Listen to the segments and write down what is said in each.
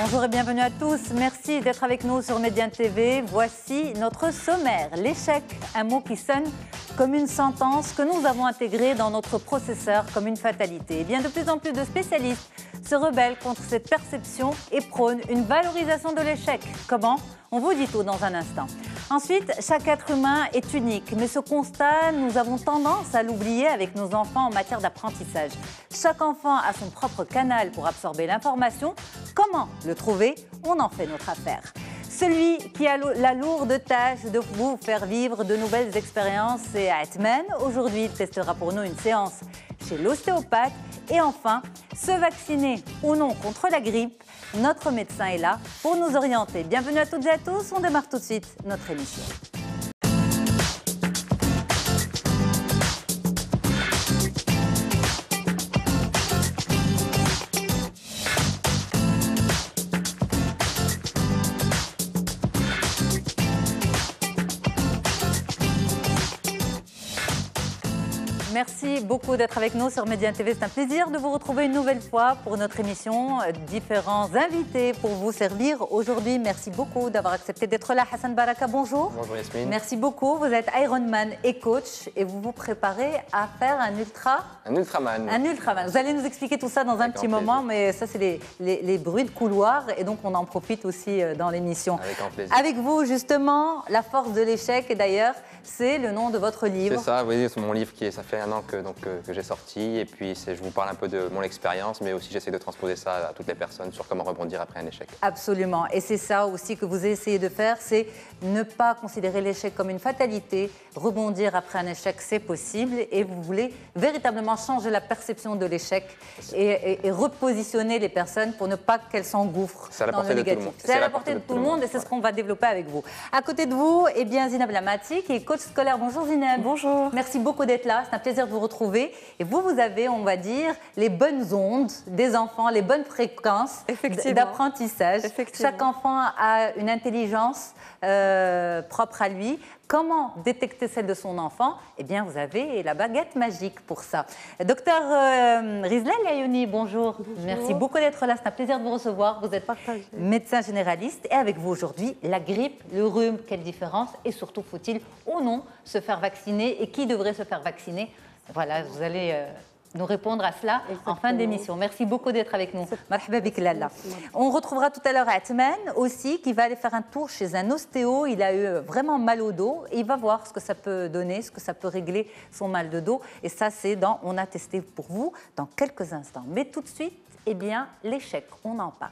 Bonjour et bienvenue à tous. Merci d'être avec nous sur Médiane TV. Voici notre sommaire. L'échec, un mot qui sonne comme une sentence que nous avons intégrée dans notre processeur comme une fatalité. Et bien de plus en plus de spécialistes se rebellent contre cette perception et prônent une valorisation de l'échec. Comment? On vous dit tout dans un instant. Ensuite, chaque être humain est unique, mais ce constat, nous avons tendance à l'oublier avec nos enfants en matière d'apprentissage. Chaque enfant a son propre canal pour absorber l'information. Comment le trouver? On en fait notre affaire. Celui qui a la lourde tâche de vous faire vivre de nouvelles expériences, c'est Atman. Aujourd'hui, il testera pour nous une séance chez l'ostéopathe. Et enfin, se vacciner ou non contre la grippe, notre médecin est là pour nous orienter. Bienvenue à toutes et à tous, on démarre tout de suite notre émission. Merci beaucoup d'être avec nous sur Médiane TV. C'est un plaisir de vous retrouver une nouvelle fois pour notre émission. Différents invités pour vous servir aujourd'hui. Merci beaucoup d'avoir accepté d'être là. Hassan Baraka, bonjour. Bonjour Yasmine. Merci beaucoup. Vous êtes Ironman et coach et vous vous préparez à faire un ultraman. Un ultraman. Vous allez nous expliquer tout ça dans un petit moment, mais ça, c'est les bruits de couloir et donc on en profite aussi dans l'émission. Avec un plaisir. Avec vous, justement, La force de l'échec. Et d'ailleurs, c'est le nom de votre livre. C'est ça, oui, c'est mon livre ça fait un an que j'ai sorti et puis je vous parle un peu de mon expérience, mais aussi j'essaie de transposer ça à toutes les personnes sur comment rebondir après un échec. Absolument, et c'est ça aussi que vous essayez de faire, c'est ne pas considérer l'échec comme une fatalité, rebondir après un échec, c'est possible, et vous voulez véritablement changer la perception de l'échec et repositionner les personnes pour ne pas qu'elles s'engouffrent dans le négatif. C'est à la portée de tout le monde et c'est ce qu'on va développer avec vous. À côté de vous, eh bien, Zineb Lamati, qui est coach scolaire. Bonjour Zineb. Bonjour. Merci beaucoup d'être là, c'est un plaisir de vous retrouver. Et vous avez, on va dire, les bonnes ondes des enfants, les bonnes fréquences d'apprentissage. Chaque enfant a une intelligence propre à lui. Comment détecter celle de son enfant? Eh bien, vous avez la baguette magique pour ça. Docteur Rizla Layouni, bonjour. Merci beaucoup d'être là. C'est un plaisir de vous recevoir. Vous êtes médecin généraliste. Et avec vous aujourd'hui, la grippe, le rhume, quelle différence? Et surtout, faut-il ou non se faire vacciner? Et qui devrait se faire vacciner? Voilà, vous allez nous répondre à cela en fin d'émission. Merci beaucoup d'être avec nous. Marhaba bik Lalla. On retrouvera tout à l'heure Atman aussi, qui va aller faire un tour chez un ostéo. Il a eu vraiment mal au dos et il va voir ce que ça peut donner, ce que ça peut régler son mal de dos. Et ça, c'est dans On a testé pour vous dans quelques instants. Mais tout de suite, eh bien, l'échec, on en parle.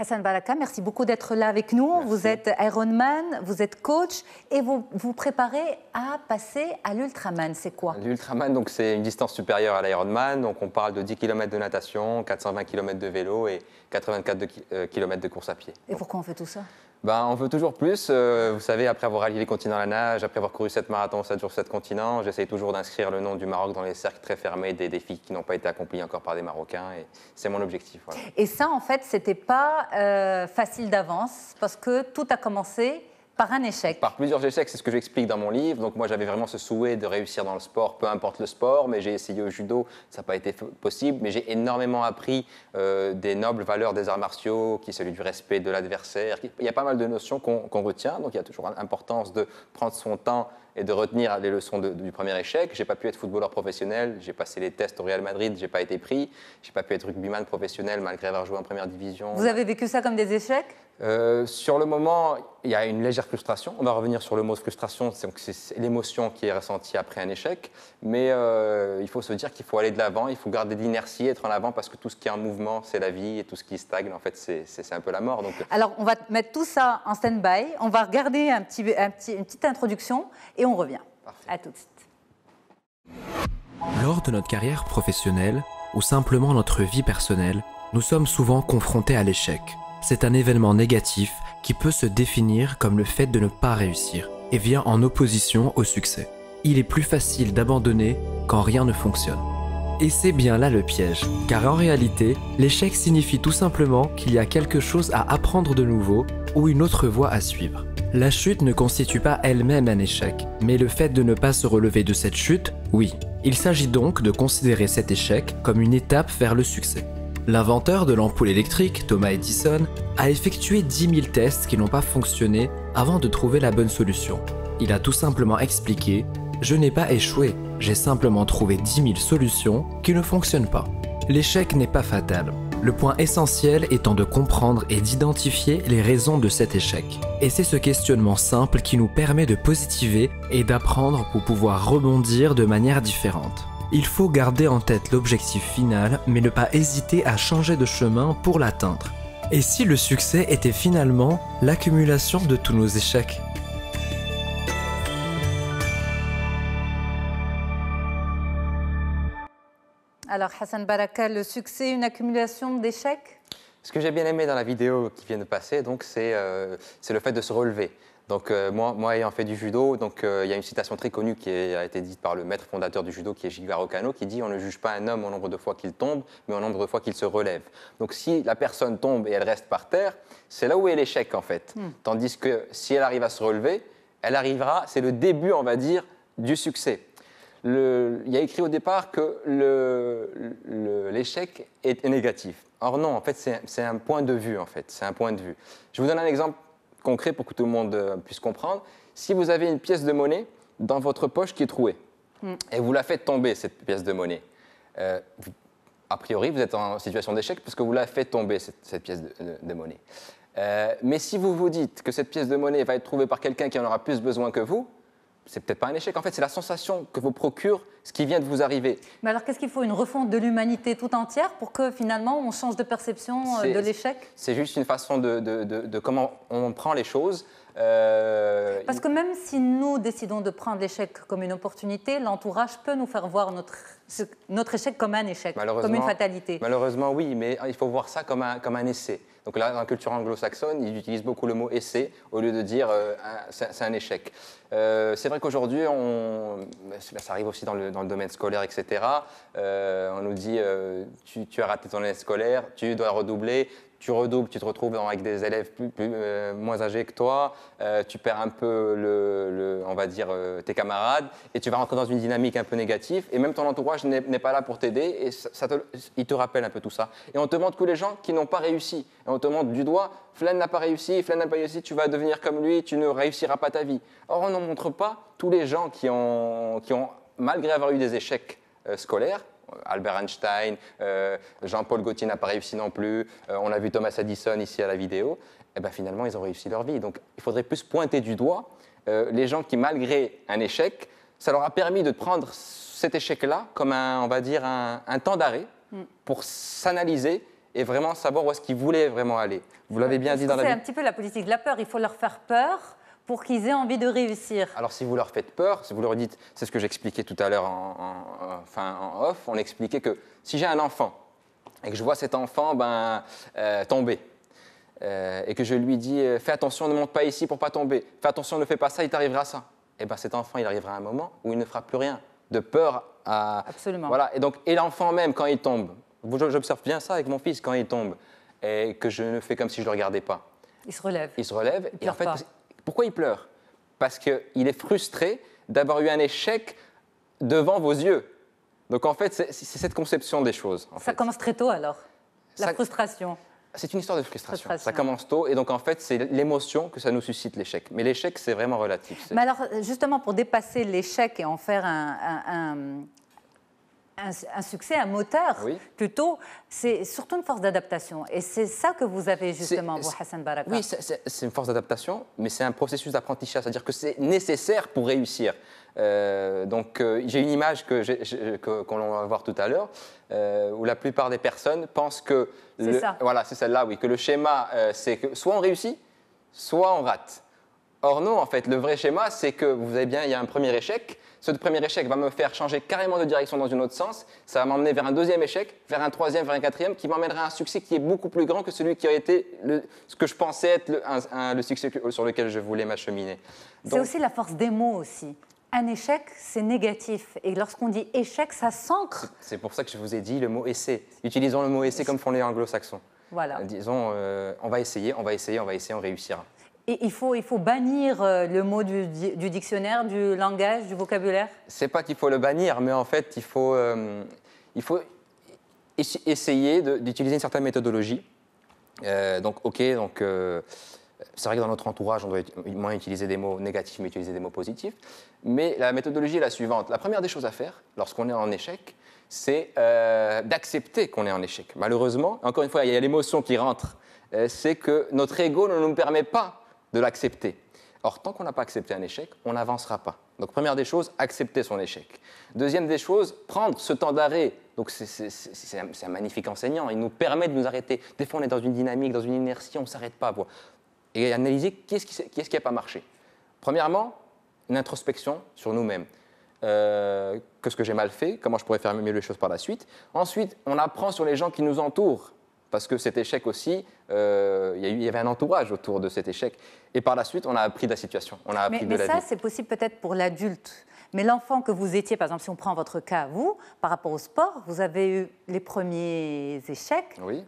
Hassan Baraka, merci beaucoup d'être là avec nous. Merci. Vous êtes Ironman, vous êtes coach et vous vous préparez à passer à l'ultraman. C'est quoi? L'ultraman, donc c'est une distance supérieure à l'Ironman. Donc on parle de 10 km de natation, 420 km de vélo et 84 km de course à pied. Et pourquoi on fait tout ça? On veut toujours plus. Vous savez, après avoir rallié les continents à la nage, après avoir couru 7 marathons, 7 jours, 7 continents, j'essaye toujours d'inscrire le nom du Maroc dans les cercles très fermés des défis qui n'ont pas été accomplis encore par des Marocains. Et c'est mon objectif. Voilà. Et ça, en fait, c'était pas facile d'avance parce que tout a commencé par un échec. Par plusieurs échecs, c'est ce que j'explique dans mon livre. Donc moi, j'avais vraiment ce souhait de réussir dans le sport, peu importe le sport, mais j'ai essayé au judo, ça n'a pas été possible, mais j'ai énormément appris des nobles valeurs des arts martiaux, qui est celui du respect de l'adversaire. Il y a pas mal de notions qu'on retient, donc il y a toujours l'importance de prendre son temps et de retenir les leçons du premier échec. J'ai pas pu être footballeur professionnel, j'ai passé les tests au Real Madrid, j'ai pas été pris. J'ai pas pu être rugbyman professionnel malgré avoir joué en première division. Vous avez vécu ça comme des échecs? Sur le moment, il y a une légère frustration. On va revenir sur le mot frustration, c'est l'émotion qui est ressentie après un échec. Mais il faut se dire qu'il faut aller de l'avant, il faut garder de l'inertie, être en avant, parce que tout ce qui est en mouvement, c'est la vie, et tout ce qui stagne, en fait, c'est un peu la mort. Donc... Alors, on va mettre tout ça en stand-by. On va regarder une petite introduction et on revient. Parfait. À tout de suite. Lors de notre carrière professionnelle ou simplement notre vie personnelle, nous sommes souvent confrontés à l'échec. C'est un événement négatif qui peut se définir comme le fait de ne pas réussir et vient en opposition au succès. Il est plus facile d'abandonner quand rien ne fonctionne. Et c'est bien là le piège, car en réalité, l'échec signifie tout simplement qu'il y a quelque chose à apprendre de nouveau ou une autre voie à suivre. La chute ne constitue pas elle-même un échec, mais le fait de ne pas se relever de cette chute, oui. Il s'agit donc de considérer cet échec comme une étape vers le succès. L'inventeur de l'ampoule électrique, Thomas Edison, a effectué 10 000 tests qui n'ont pas fonctionné avant de trouver la bonne solution. Il a tout simplement expliqué « Je n'ai pas échoué, j'ai simplement trouvé 10 000 solutions qui ne fonctionnent pas ». L'échec n'est pas fatal. Le point essentiel étant de comprendre et d'identifier les raisons de cet échec. Et c'est ce questionnement simple qui nous permet de positiver et d'apprendre pour pouvoir rebondir de manière différente. Il faut garder en tête l'objectif final, mais ne pas hésiter à changer de chemin pour l'atteindre. Et si le succès était finalement l'accumulation de tous nos échecs ? Alors Hassan Baraka, le succès, une accumulation d'échecs? Ce que j'ai bien aimé dans la vidéo qui vient de passer, c'est le fait de se relever. Donc moi ayant fait du judo, il y a une citation très connue qui a été dite par le maître fondateur du judo, qui est Jigaro Kano, qui dit « On ne juge pas un homme au nombre de fois qu'il tombe, mais au nombre de fois qu'il se relève ». Donc si la personne tombe et elle reste par terre, c'est là où est l'échec en fait. Tandis que si elle arrive à se relever, elle arrivera, c'est le début, on va dire, du succès. Il y a écrit au départ que l'échec est négatif. Or non, en fait, c'est un point de vue, en fait. C'est un point de vue. Je vous donne un exemple concret pour que tout le monde puisse comprendre. Si vous avez une pièce de monnaie dans votre poche qui est trouée, et vous la faites tomber, cette pièce de monnaie, a priori, vous êtes en situation d'échec parce que vous la faites tomber, cette pièce de monnaie. Mais si vous vous dites que cette pièce de monnaie va être trouvée par quelqu'un qui en aura plus besoin que vous, c'est peut-être pas un échec. En fait, c'est la sensation que vous procure ce qui vient de vous arriver. Mais alors, qu'est-ce qu'il faut? Une refonte de l'humanité tout entière pour que finalement on change de perception de l'échec? C'est juste une façon de comment on prend les choses. Parce que même si nous décidons de prendre l'échec comme une opportunité, l'entourage peut nous faire voir notre échec comme un échec, comme une fatalité. Malheureusement, oui, mais il faut voir ça comme un essai. Donc là, dans la culture anglo-saxonne, ils utilisent beaucoup le mot « essai » au lieu de dire c'est un échec. C'est vrai qu'aujourd'hui, ça arrive aussi dans le domaine scolaire, etc. On nous dit tu as raté ton année scolaire, tu dois redoubler. Tu redoubles, tu te retrouves avec des élèves moins âgés que toi, tu perds un peu, on va dire, tes camarades, et tu vas rentrer dans une dynamique un peu négative, et même ton entourage n'est pas là pour t'aider, et il te rappelle un peu tout ça. Et on te montre que les gens qui n'ont pas réussi, et on te montre du doigt, Flan n'a pas réussi, tu vas devenir comme lui, tu ne réussiras pas ta vie. Or, on ne montre pas tous les gens qui ont malgré avoir eu des échecs scolaires, Albert Einstein, Jean-Paul Gaultier n'a pas réussi non plus, on a vu Thomas Edison ici à la vidéo, et bien finalement ils ont réussi leur vie. Donc il faudrait plus pointer du doigt les gens qui, malgré un échec, ça leur a permis de prendre cet échec-là comme on va dire un temps d'arrêt pour s'analyser et vraiment savoir où est-ce qu'ils voulaient vraiment aller. Vous l'avez bien dit dans la vidéo. C'est un petit peu la politique de la peur, il faut leur faire peur pour qu'ils aient envie de réussir. Alors si vous leur faites peur, si vous leur dites, c'est ce que j'expliquais tout à l'heure en off, on expliquait que si j'ai un enfant et que je vois cet enfant tomber et que je lui dis fais attention, ne monte pas ici pour pas tomber, fais attention, ne fais pas ça, il t'arrivera ça. Et bien cet enfant, il arrivera un moment où il ne fera plus rien, de peur à... Absolument. Voilà, et l'enfant même, quand il tombe, j'observe bien ça avec mon fils, quand il tombe, et que je ne fais comme si je ne le regardais pas. Il se relève. Il se relève, et en fait... Pourquoi il pleure? Parce qu'il est frustré d'avoir eu un échec devant vos yeux. Donc en fait, c'est cette conception des choses. Ça commence très tôt alors, la frustration. C'est une histoire de frustration. Ça commence tôt et donc en fait, c'est l'émotion que ça nous suscite, l'échec. Mais l'échec, c'est vraiment relatif. Mais alors, justement, pour dépasser l'échec et en faire un succès, un moteur, plutôt, c'est surtout une force d'adaptation. Et c'est ça que vous avez justement, vous, Hassan Baraka. Oui, c'est une force d'adaptation, mais c'est un processus d'apprentissage, c'est-à-dire que c'est nécessaire pour réussir. J'ai une image qu'on va voir tout à l'heure, où la plupart des personnes pensent que... Voilà, c'est celle-là, oui, que le schéma, c'est que soit on réussit, soit on rate. Or non, en fait, le vrai schéma, c'est que, vous avez bien, il y a un premier échec. Ce premier échec va me faire changer carrément de direction dans un autre sens. Ça va m'emmener vers un deuxième échec, vers un troisième, vers un quatrième, qui m'emmènera à un succès qui est beaucoup plus grand que celui qui a été ce que je pensais être le succès sur lequel je voulais m'acheminer. C'est aussi la force des mots aussi. Un échec, c'est négatif. Et lorsqu'on dit échec, ça s'ancre. C'est pour ça que je vous ai dit le mot essai. Utilisons le mot essai comme font les anglo-saxons. Voilà. Disons, on va essayer, on réussira. Et il faut bannir le mot du dictionnaire, du langage, du vocabulaire? C'est pas qu'il faut le bannir, mais en fait, il faut essayer d'utiliser une certaine méthodologie. C'est vrai que dans notre entourage, on doit moins utiliser des mots négatifs, mais utiliser des mots positifs. Mais la méthodologie est la suivante. La première des choses à faire, lorsqu'on est en échec, c'est d'accepter qu'on est en échec. Malheureusement, encore une fois, il y a l'émotion qui rentre. C'est que notre ego ne nous permet pas de l'accepter. Or, tant qu'on n'a pas accepté un échec, on n'avancera pas. Donc, première des choses, accepter son échec. Deuxième des choses, prendre ce temps d'arrêt. Donc, c'est un magnifique enseignant. Il nous permet de nous arrêter. Des fois, on est dans une dynamique, dans une inertie, on ne s'arrête pas. Et analyser qu'est-ce qui n'a pas marché. Premièrement, une introspection sur nous-mêmes. Qu'est-ce que j'ai mal fait? Comment je pourrais faire mieux les choses par la suite? Ensuite, on apprend sur les gens qui nous entourent. Parce que cet échec aussi, il y avait un entourage autour de cet échec. Et par la suite, on a appris de la situation, on a appris de la vie. Mais ça, c'est possible peut-être pour l'adulte. Mais l'enfant que vous étiez, par exemple, si on prend votre cas, vous, par rapport au sport, vous avez eu les premiers échecs, oui.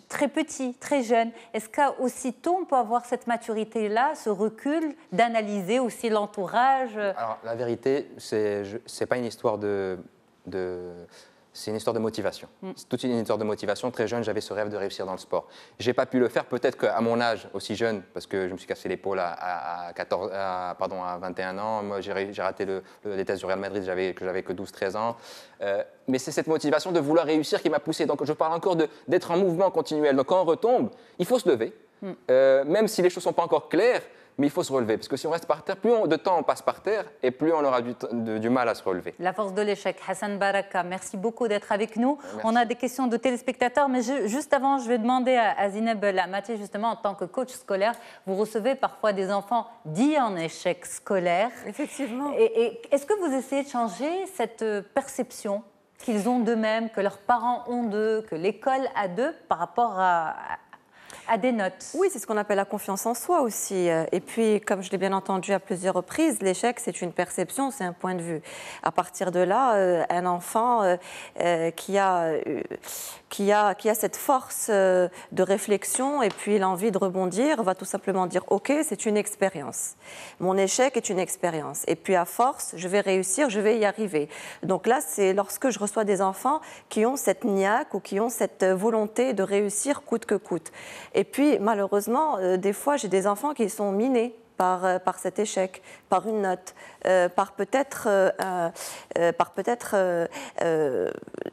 Très petit, très jeune. Est-ce qu'aussitôt, on peut avoir cette maturité-là, ce recul, d'analyser aussi l'entourage? Alors, la vérité, c'est pas une histoire c'est une histoire de motivation. C'est toute une histoire de motivation. Très jeune, j'avais ce rêve de réussir dans le sport. Je n'ai pas pu le faire, peut-être qu'à mon âge, aussi jeune, parce que je me suis cassé l'épaule à 21 ans. Moi, j'ai raté les tests du Real Madrid, que j'avais que 12-13 ans. Mais c'est cette motivation de vouloir réussir qui m'a poussé. Donc, je parle encore d'être en mouvement continuel. Donc, quand on retombe, il faut se lever. Même si les choses ne sont pas encore claires, mais il faut se relever. Parce que si on reste par terre, plus de temps on passe par terre, et plus on aura du mal à se relever. La force de l'échec. Hassan Baraka, merci beaucoup d'être avec nous. Merci. On a des questions de téléspectateurs, mais juste avant, je vais demander à Zineb Lamati, justement, en tant que coach scolaire, vous recevez parfois des enfants dits en échec scolaire. Effectivement. Et est-ce que vous essayez de changer cette perception qu'ils ont d'eux-mêmes, que leurs parents ont d'eux, que l'école a d'eux par rapport à des notes? Oui, c'est ce qu'on appelle la confiance en soi aussi. Et puis, comme je l'ai bien entendu à plusieurs reprises, l'échec, c'est une perception, c'est un point de vue. À partir de là, un enfant qui a cette force de réflexion et puis l'envie de rebondir va tout simplement dire « Ok, c'est une expérience. Mon échec est une expérience. Et puis, à force, je vais réussir, je vais y arriver. » Donc là, c'est lorsque je reçois des enfants qui ont cette niaque ou qui ont cette volonté de réussir coûte que coûte. Et puis, malheureusement, des fois, j'ai des enfants qui sont minés par cet échec, par une note, par peut-être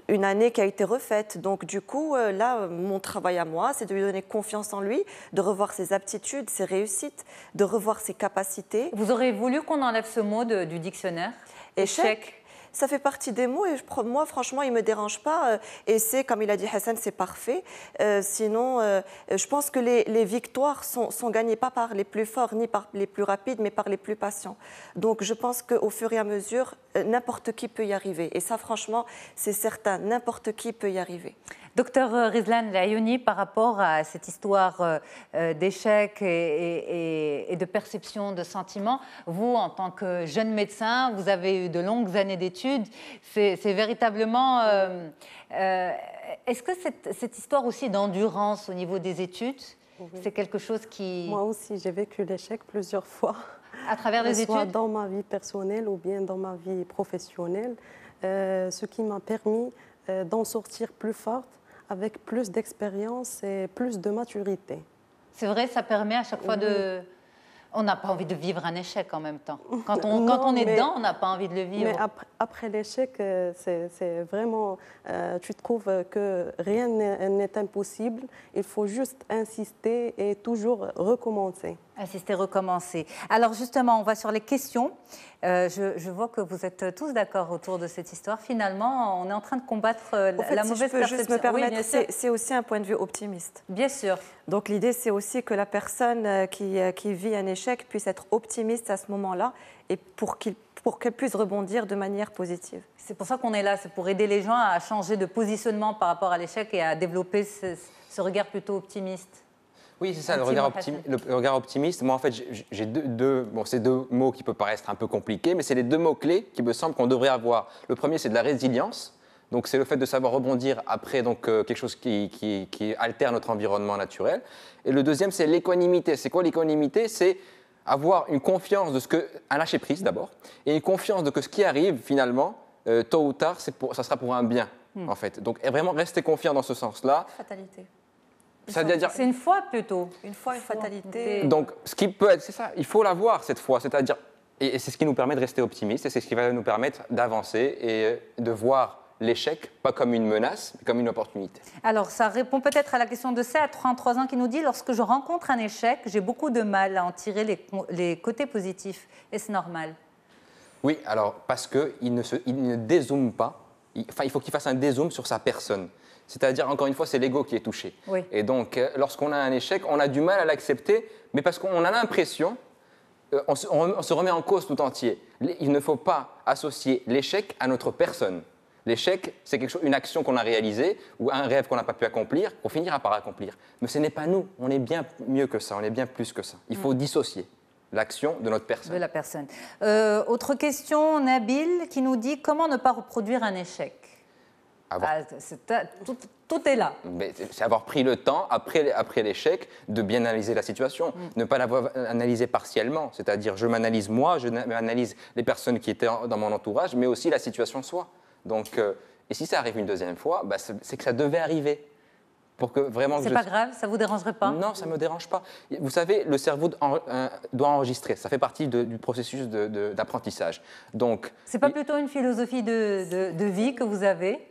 une année qui a été refaite. Donc, du coup, là, mon travail à moi, c'est de lui donner confiance en lui, de revoir ses aptitudes, ses réussites, de revoir ses capacités. Vous aurez voulu qu'on enlève ce mot du dictionnaire? Échec. Ça fait partie des mots et moi, franchement, il ne me dérange pas. Et c'est, comme il a dit Hassan, c'est parfait. Sinon, je pense que les victoires sont gagnées pas par les plus forts ni par les plus rapides, mais par les plus patients. Donc, je pense qu'au fur et à mesure, n'importe qui peut y arriver. Et ça, franchement, c'est certain, n'importe qui peut y arriver. Docteur Rizlan Layouni, par rapport à cette histoire d'échec et de perception de sentiments, vous, en tant que jeune médecin, vous avez eu de longues années d'études. C'est véritablement... Est-ce que cette histoire aussi d'endurance au niveau des études, oui, c'est quelque chose qui... Moi aussi, j'ai vécu l'échec plusieurs fois. À travers des études? Soit dans ma vie personnelle ou bien dans ma vie professionnelle, ce qui m'a permis d'en sortir plus forte, avec plus d'expérience et plus de maturité. C'est vrai, ça permet à chaque fois de... On n'a pas envie de vivre un échec en même temps. Quand on est dedans, on n'a pas envie de le vivre. Mais après l'échec, c'est vraiment... tu trouves que rien n'est impossible. Il faut juste insister et toujours recommencer. Insister, recommencer. Alors justement, on va sur les questions. Je vois que vous êtes tous d'accord autour de cette histoire. Finalement, on est en train de combattre la mauvaise perception. Juste me permettre, oui, c'est aussi un point de vue optimiste. Bien sûr. Donc l'idée, c'est aussi que la personne qui vit un échec puisse être optimiste à ce moment-là et pour qu'elle puisse rebondir de manière positive. C'est pour ça qu'on est là, c'est pour aider les gens à changer de positionnement par rapport à l'échec et à développer ce regard plutôt optimiste. Oui, c'est ça, le regard optimiste. Moi, en fait, j'ai c'est deux mots qui peuvent paraître un peu compliqués, mais c'est les deux mots-clés qui me semblent qu'on devrait avoir. Le premier, c'est de la résilience. Donc c'est le fait de savoir rebondir après quelque chose qui altère notre environnement naturel. Et le deuxième, c'est l'équanimité. C'est quoi l'équanimité? C'est avoir une confiance de un lâcher prise d'abord, et une confiance de que ce qui arrive finalement, tôt ou tard, ça sera pour un bien en fait. Donc vraiment rester confiant dans ce sens-là. Fatalité. C'est une foi plutôt. Une foi, une fatalité. Donc ce qui peut être, c'est ça, il faut l'avoir cette foi, c'est-à-dire, et c'est ce qui nous permet de rester optimistes, et c'est ce qui va nous permettre d'avancer et de voir l'échec, pas comme une menace, mais comme une opportunité. Alors, ça répond peut-être à la question de à 33 ans, qui nous dit « Lorsque je rencontre un échec, j'ai beaucoup de mal à en tirer les côtés positifs. Est-ce normal ?» Oui, alors, parce qu'il ne dézoome pas. Il faut qu'il fasse un dézoom sur sa personne. C'est-à-dire, encore une fois, c'est l'ego qui est touché. Oui. Et donc, lorsqu'on a un échec, on a du mal à l'accepter, mais parce qu'on a l'impression, on se remet en cause tout entier. Il ne faut pas associer l'échec à notre personne. L'échec, c'est une action qu'on a réalisée ou un rêve qu'on n'a pas pu accomplir, qu'on finira par accomplir. Mais ce n'est pas nous, on est bien mieux que ça, on est bien plus que ça. Il faut dissocier l'action de notre personne. De la personne. Autre question, Nabil, qui nous dit « Comment ne pas reproduire un échec ?» Tout est là. C'est avoir pris le temps, après l'échec, de bien analyser la situation. Ne pas l'avoir analysé partiellement. C'est-à-dire, je m'analyse moi, je m'analyse les personnes qui étaient dans mon entourage, mais aussi la situation soi. Donc, et si ça arrive une deuxième fois, c'est que ça devait arriver. C'est pas grave, ça vous dérangerait pas? Non, ça me dérange pas. Vous savez, le cerveau doit enregistrer. Ça fait partie du processus d'apprentissage. Donc, c'est pas plutôt une philosophie de vie que vous avez?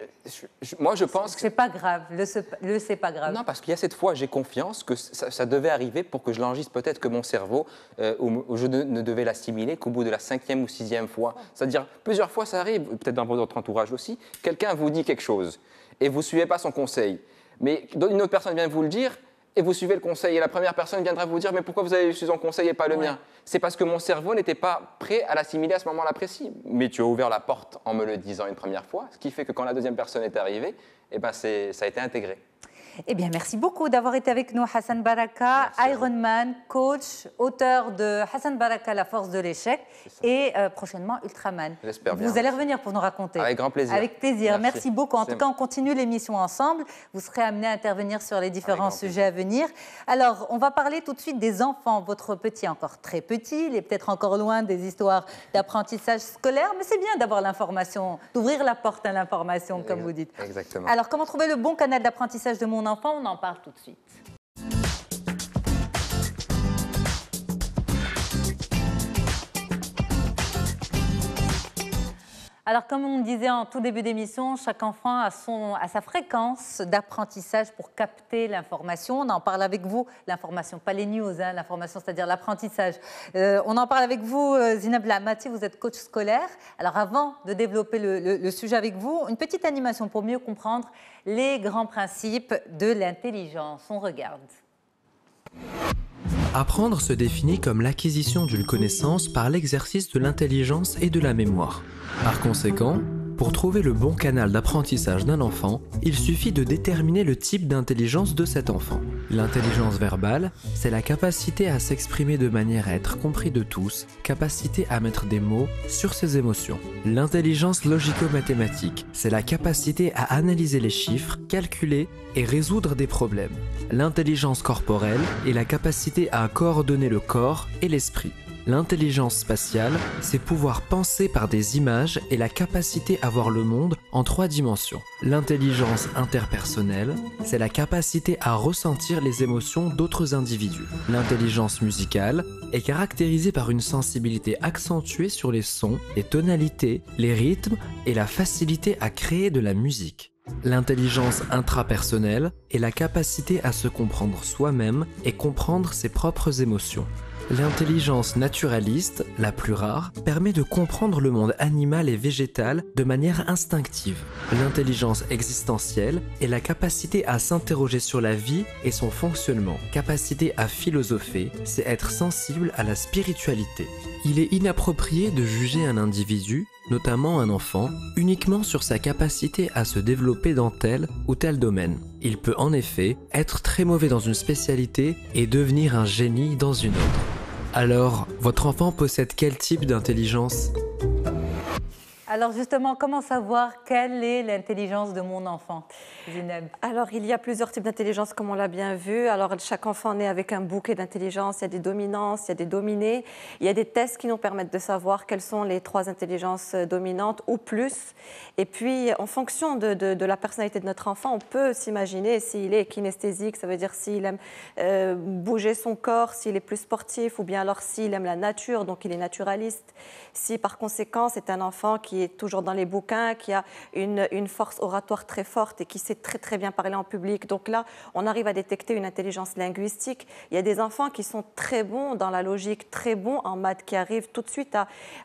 Moi, je pense que c'est pas grave. C'est pas grave. Non, parce qu'il y a cette fois, j'ai confiance que ça devait arriver pour que je l'enregistre. Peut-être que mon cerveau, je ne devais l'assimiler qu'au bout de la 5e ou 6e fois. C'est-à-dire, plusieurs fois, ça arrive, peut-être dans votre entourage aussi. Quelqu'un vous dit quelque chose et vous ne suivez pas son conseil. Mais une autre personne vient vous le dire et vous suivez le conseil. Et la première personne viendra vous dire « Mais pourquoi vous avez suivi son conseil et pas le mien ?» C'est parce que mon cerveau n'était pas prêt à l'assimiler à ce moment-là précis. Mais tu as ouvert la porte en me le disant une première fois, ce qui fait que quand la deuxième personne est arrivée, ça a été intégré. Eh bien, merci beaucoup d'avoir été avec nous, Hassan Baraka, Ironman, coach, auteur de Hassan Baraka, la force de l'échec, et prochainement Ultraman. J'espère bien. Vous allez revenir pour nous raconter. Avec grand plaisir. Avec plaisir. Merci beaucoup. En tout cas, on continue l'émission ensemble. Vous serez amenés à intervenir sur les différents sujets à venir. Alors, on va parler tout de suite des enfants. Votre petit est encore très petit, il est peut-être encore loin des histoires d'apprentissage scolaire, mais c'est bien d'avoir l'information, d'ouvrir la porte à l'information, comme vous dites. Exactement. Alors, comment trouver le bon canal d'apprentissage de mon enfant? On en parle tout de suite. Alors, comme on disait en tout début d'émission, chaque enfant a sa fréquence d'apprentissage pour capter l'information. On en parle avec vous, l'information, pas les news, hein, l'information, c'est-à-dire l'apprentissage. On en parle avec vous, Zineb Lamati, vous êtes coach scolaire. Alors, avant de développer le sujet avec vous, une petite animation pour mieux comprendre les grands principes de l'intelligence. On regarde. Apprendre se définit comme l'acquisition d'une connaissance par l'exercice de l'intelligence et de la mémoire. Par conséquent, pour trouver le bon canal d'apprentissage d'un enfant, il suffit de déterminer le type d'intelligence de cet enfant. L'intelligence verbale, c'est la capacité à s'exprimer de manière à être compris de tous, capacité à mettre des mots sur ses émotions. L'intelligence logico-mathématique, c'est la capacité à analyser les chiffres, calculer et résoudre des problèmes. L'intelligence corporelle est la capacité à coordonner le corps et l'esprit. L'intelligence spatiale, c'est pouvoir penser par des images et la capacité à voir le monde en 3 dimensions. L'intelligence interpersonnelle, c'est la capacité à ressentir les émotions d'autres individus. L'intelligence musicale est caractérisée par une sensibilité accentuée sur les sons, les tonalités, les rythmes et la facilité à créer de la musique. L'intelligence intrapersonnelle est la capacité à se comprendre soi-même et comprendre ses propres émotions. L'intelligence naturaliste, la plus rare, permet de comprendre le monde animal et végétal de manière instinctive. L'intelligence existentielle est la capacité à s'interroger sur la vie et son fonctionnement. Capacité à philosopher, c'est être sensible à la spiritualité. Il est inapproprié de juger un individu, notamment un enfant, uniquement sur sa capacité à se développer dans tel ou tel domaine. Il peut en effet être très mauvais dans une spécialité et devenir un génie dans une autre. Alors, votre enfant possède quel type d'intelligence ? Alors justement, comment savoir quelle est l'intelligence de mon enfant, Zineb? Alors, il y a plusieurs types d'intelligence, comme on l'a bien vu. Alors, chaque enfant naît avec un bouquet d'intelligence. Il y a des dominances, il y a des dominés. Il y a des tests qui nous permettent de savoir quelles sont les 3 intelligences dominantes ou plus. Et puis, en fonction de la personnalité de notre enfant, on peut s'imaginer s'il est kinesthésique, ça veut dire s'il aime bouger son corps, s'il est plus sportif, ou bien alors s'il aime la nature, donc il est naturaliste. Si, par conséquent, c'est un enfant qui est toujours dans les bouquins, qui a une force oratoire très forte et qui sait très très bien parler en public. Donc là, on arrive à détecter une intelligence linguistique. Il y a des enfants qui sont très bons dans la logique, très bons en maths, qui arrivent tout de suite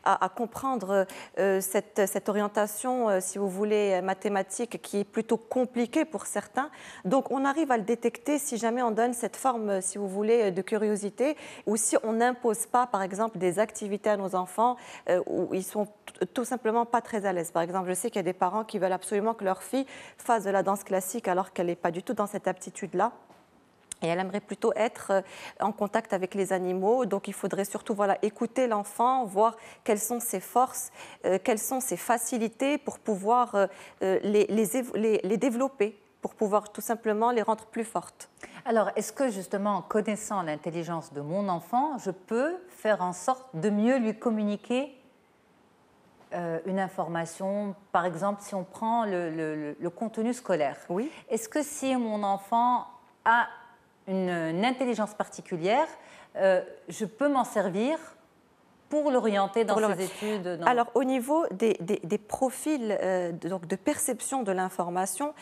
à comprendre cette orientation, si vous voulez, mathématique, qui est plutôt compliquée pour certains. Donc on arrive à le détecter si jamais on donne cette forme, si vous voulez, de curiosité, ou si on n'impose pas, par exemple, des activités à nos enfants où ils sont tout simplement pas très à l'aise. Par exemple, je sais qu'il y a des parents qui veulent absolument que leur fille fasse de la danse classique alors qu'elle n'est pas du tout dans cette aptitude-là. Et elle aimerait plutôt être en contact avec les animaux. Donc, il faudrait surtout écouter l'enfant, voir quelles sont ses forces, quelles sont ses facilités pour pouvoir les développer, pour pouvoir tout simplement les rendre plus fortes. Alors, est-ce que justement, en connaissant l'intelligence de mon enfant, je peux faire en sorte de mieux lui communiquer une information, par exemple, si on prend le contenu scolaire. Oui. Est-ce que si mon enfant a une intelligence particulière, je peux m'en servir pour l'orienter dans ses études? Alors, au niveau des profils donc de perception de l'information,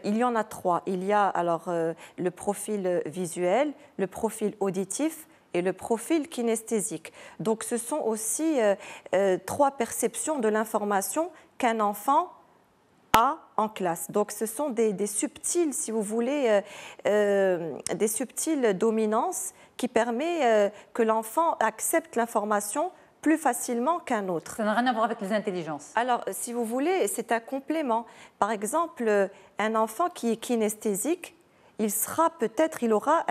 il y en a 3. Il y a alors le profil visuel, le profil auditif et le profil kinesthésique. Donc, ce sont aussi 3 perceptions de l'information qu'un enfant a en classe. Donc, ce sont des subtiles, si vous voulez, des subtiles dominances qui permettent que l'enfant accepte l'information plus facilement qu'un autre. Ça n'a rien à voir avec les intelligences. Alors, si vous voulez, c'est un complément. Par exemple, un enfant qui est kinesthésique, il aura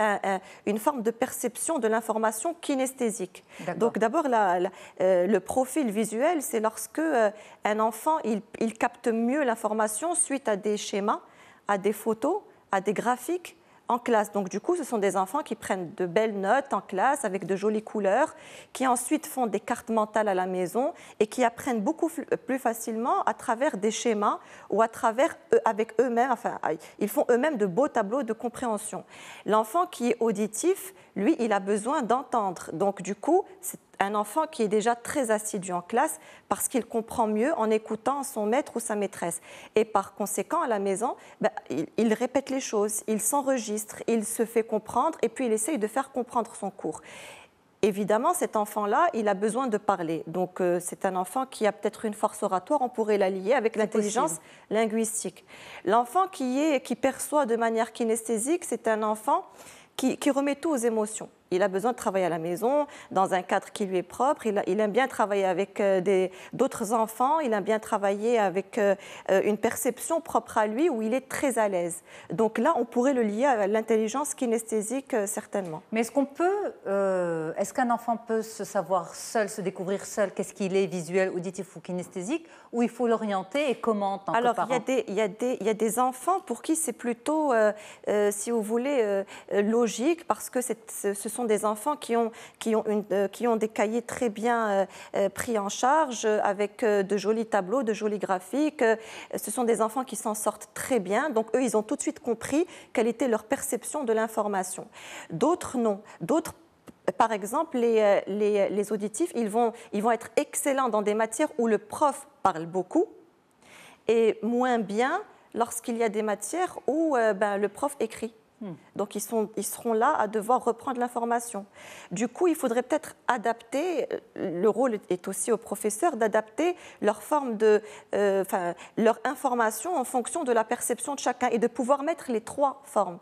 une forme de perception de l'information kinesthésique. Donc d'abord, le profil visuel, c'est lorsque un enfant il capte mieux l'information suite à des schémas, à des photos, à des graphiques en classe. Donc du coup, ce sont des enfants qui prennent de belles notes en classe avec de jolies couleurs, qui ensuite font des cartes mentales à la maison et qui apprennent beaucoup plus facilement à travers des schémas ou à travers avec eux-mêmes, enfin, ils font eux-mêmes de beaux tableaux de compréhension. L'enfant qui est auditif, lui, il a besoin d'entendre. Donc du coup, c'est un enfant qui est déjà très assidu en classe parce qu'il comprend mieux en écoutant son maître ou sa maîtresse. Et par conséquent, à la maison, il répète les choses, il s'enregistre, il se fait comprendre et puis il essaye de faire comprendre son cours. Évidemment, cet enfant-là, il a besoin de parler. Donc, c'est un enfant qui a peut-être une force oratoire, on pourrait la lier avec l'intelligence linguistique. L'enfant qui perçoit de manière kinesthésique, c'est un enfant qui remet tout aux émotions. Il a besoin de travailler à la maison, dans un cadre qui lui est propre. Il aime bien travailler avec d'autres enfants. Il aime bien travailler avec une perception propre à lui où il est très à l'aise. Donc là, on pourrait le lier à l'intelligence kinesthésique, certainement. Mais est-ce qu'un enfant peut se savoir seul, se découvrir seul, qu'est-ce qu'il est, visuel, auditif ou kinesthésique, ou il faut l'orienter et comment en tant que parent? Alors, il y a des enfants pour qui c'est plutôt, si vous voulez, logique, parce que ce sont des enfants qui ont des cahiers très bien pris en charge, avec de jolis tableaux, de jolis graphiques. Ce sont des enfants qui s'en sortent très bien. Donc, eux, ils ont tout de suite compris quelle était leur perception de l'information. D'autres, non. D'autres, par exemple, les auditifs, ils vont être excellents dans des matières où le prof parle beaucoup et moins bien lorsqu'il y a des matières où le prof écrit. Donc, ils seront là à devoir reprendre l'information. Du coup, il faudrait peut-être adapter, le rôle est aussi au professeur, d'adapter leur forme leur information en fonction de la perception de chacun et de pouvoir mettre les 3 formes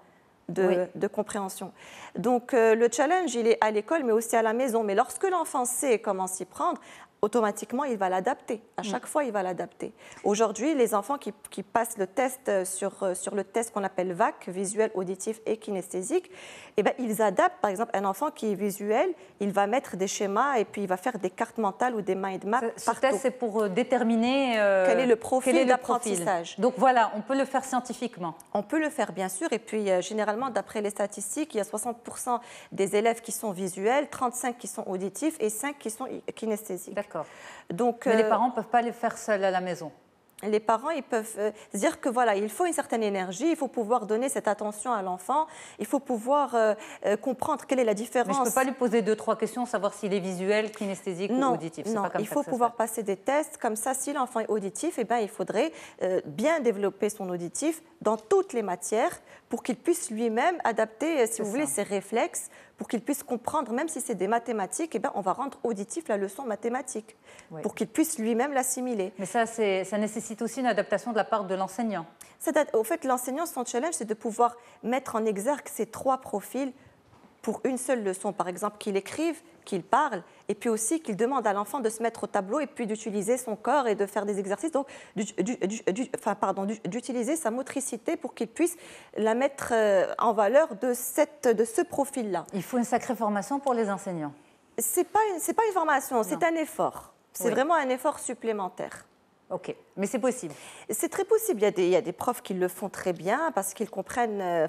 de compréhension. Donc, le challenge, il est à l'école, mais aussi à la maison. Mais lorsque l'enfant sait comment s'y prendre, automatiquement, il va l'adapter. À chaque fois, il va l'adapter. Aujourd'hui, les enfants qui passent le test sur le test qu'on appelle VAC, visuel, auditif et kinesthésique, eh bien, ils adaptent. Par exemple, un enfant qui est visuel, il va mettre des schémas et puis il va faire des cartes mentales ou des mind maps Ce partout. test, c'est pour déterminer quel est le profil d'apprentissage. Donc voilà, on peut le faire scientifiquement. On peut le faire, bien sûr. Et puis, généralement, d'après les statistiques, il y a 60% des élèves qui sont visuels, 35% qui sont auditifs et 5% qui sont kinesthésiques. D'accord. Donc, mais les parents ne peuvent pas le faire seuls à la maison. Les parents, ils peuvent dire que voilà, il faut une certaine énergie, il faut pouvoir donner cette attention à l'enfant, il faut pouvoir comprendre quelle est la différence. Mais je ne peux pas lui poser 2-3 questions, savoir s'il est visuel, kinesthésique ou auditif. Non, il faut pouvoir passer des tests. Comme ça, si l'enfant est auditif, eh bien, il faudrait bien développer son auditif dans toutes les matières pour qu'il puisse lui-même adapter, si vous voulez, ses réflexes, pour qu'il puisse comprendre, même si c'est des mathématiques, eh bien, on va rendre auditif la leçon mathématique, pour qu'il puisse lui-même l'assimiler. Mais ça nécessite aussi une adaptation de la part de l'enseignant. Au fait, l'enseignant, son challenge, c'est de pouvoir mettre en exergue ces 3 profils pour une seule leçon. Par exemple, qu'il écrive, qu'il parle, et puis aussi qu'il demande à l'enfant de se mettre au tableau et puis d'utiliser son corps et de faire des exercices, donc d'utiliser sa motricité pour qu'il puisse la mettre en valeur de ce profil-là. Il faut une sacrée formation pour les enseignants. C'est pas une formation, c'est un effort. C'est vraiment un effort supplémentaire. Ok, mais c'est possible. C'est très possible. Il y a des profs qui le font très bien parce qu'ils comprennent,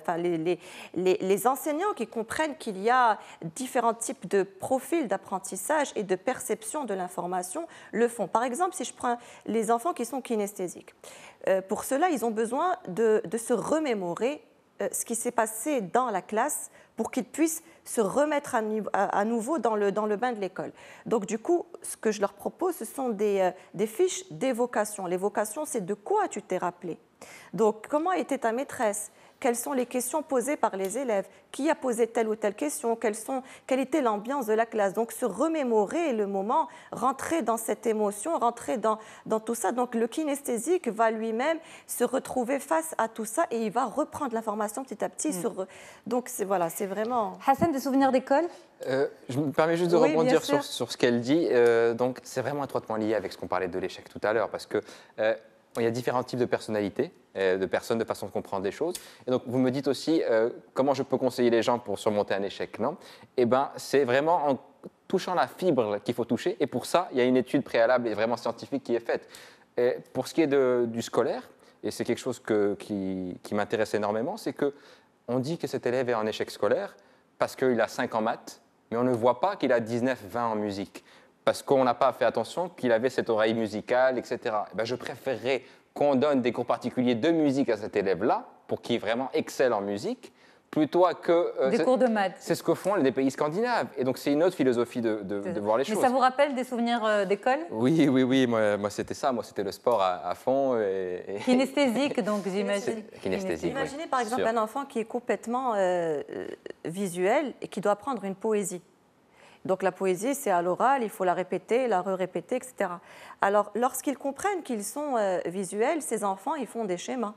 les enseignants qui comprennent qu'il y a différents types de profils d'apprentissage et de perception de l'information le font. Par exemple, si je prends les enfants qui sont kinesthésiques, pour cela, ils ont besoin de se remémorer ce qui s'est passé dans la classe pour qu'ils puissent se remettre à nouveau dans le bain de l'école. Donc du coup, ce que je leur propose, ce sont des fiches d'évocation. L'évocation, c'est de quoi tu t'es rappelé. Donc comment était ta maîtresse ? Quelles sont les questions posées par les élèves? Qui a posé telle ou telle question? Quelle était l'ambiance de la classe? Donc se remémorer le moment, rentrer dans cette émotion, rentrer dans tout ça. Donc le kinesthésique va lui-même se retrouver face à tout ça et il va reprendre l'information petit à petit. Donc c'est vraiment... Hassan, des souvenirs d'école? Je me permets juste de rebondir sur ce qu'elle dit. Donc c'est vraiment étroitement lié avec ce qu'on parlait de l'échec tout à l'heure parce que... il y a différents types de personnalités, de personnes, de façon de comprendre les choses. Et donc, vous me dites aussi comment je peux conseiller les gens pour surmonter un échec, non? Eh bien, c'est vraiment en touchant la fibre qu'il faut toucher. Et pour ça, il y a une étude préalable et vraiment scientifique qui est faite. Et pour ce qui est du scolaire, et c'est quelque chose qui m'intéresse énormément, c'est qu'on dit que cet élève est en échec scolaire parce qu'il a 5 en maths, mais on ne voit pas qu'il a 19, 20 en musique. Parce qu'on n'a pas fait attention qu'il avait cette oreille musicale, etc. Eh bien, je préférerais qu'on donne des cours particuliers de musique à cet élève-là, pour qu'il vraiment excelle en musique, plutôt que... des cours de maths. C'est ce que font les pays scandinaves. Et donc, c'est une autre philosophie de voir les choses. Mais ça vous rappelle des souvenirs d'école? Oui. Moi, c'était ça. Moi, c'était le sport à fond. Kinesthésique, donc, j'imagine. Kinesthésique, Imaginez, par exemple, un enfant qui est complètement visuel et qui doit apprendre une poésie. Donc la poésie, c'est à l'oral, il faut la répéter, la répéter, etc. Alors, lorsqu'ils comprennent qu'ils sont visuels, ces enfants, ils font des schémas.